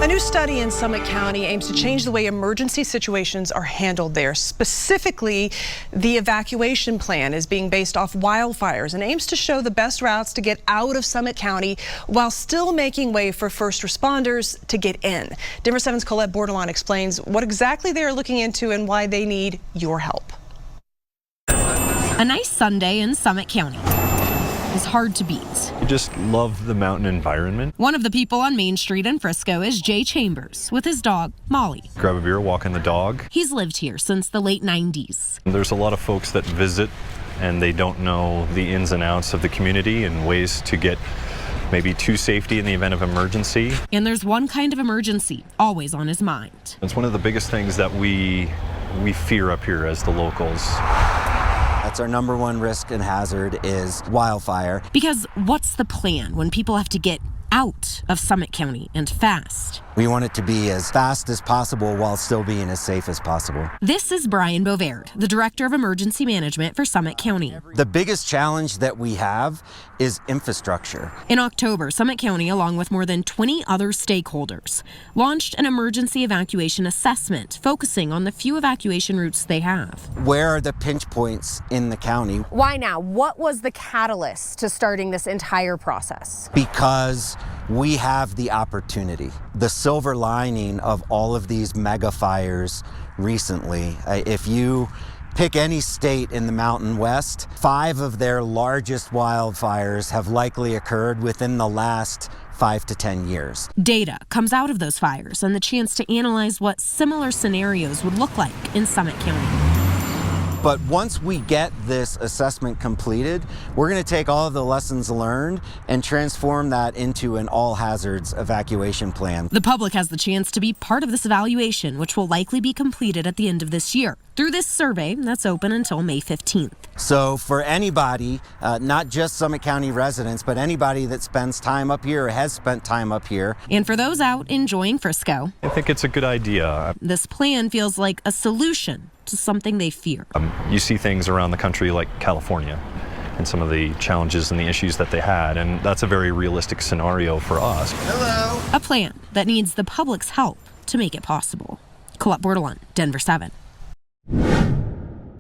A new study in Summit County aims to change the way emergency situations are handled there. Specifically, the evacuation plan is being based off wildfires and aims to show the best routes to get out of Summit County while still making way for first responders to get in. Denver 7's Colette Bordelon explains what exactly they are looking into and why they need your help. A nice Sunday in Summit County is hard to beat. You just love the mountain environment. One of the people on Main Street in Frisco is Jay Chambers with his dog, Molly. Grab a beer, walking the dog. He's lived here since the late 90s. There's a lot of folks that visit and they don't know the ins and outs of the community and ways to get maybe to safety in the event of emergency. And there's one kind of emergency always on his mind. It's one of the biggest things that we fear up here as the locals. That's our number one risk and hazard is wildfire. Because what's the plan when people have to get out of Summit County and fast? We want it to be as fast as possible while still being as safe as possible. This is Brian Bovaird, the Director of Emergency Management for Summit County. The biggest challenge that we have is infrastructure. In October, Summit County, along with more than 20 other stakeholders, launched an emergency evacuation assessment focusing on the few evacuation routes they have. Where are the pinch points in the county? Why now? What was the catalyst to starting this entire process? Because we have the opportunity. The silver lining of all of these mega fires recently, if you pick any state in the Mountain West, 5 of their largest wildfires have likely occurred within the last 5 to 10 years. Data comes out of those fires and the chance to analyze what similar scenarios would look like in Summit County. But once we get this assessment completed, we're going to take all of the lessons learned and transform that into an all hazards evacuation plan. The public has the chance to be part of this evaluation, which will likely be completed at the end of this year through this survey that's open until May 15th. So for anybody, not just Summit County residents, but anybody that spends time up here or has spent time up here. And for those out enjoying Frisco, I think it's a good idea. This plan feels like a solution to something they fear. You see things around the country like California and some of the challenges and the issues that they had, and that's a very realistic scenario for us. Hello. A plan that needs the public's help to make it possible. Colette Bordelon, Denver 7.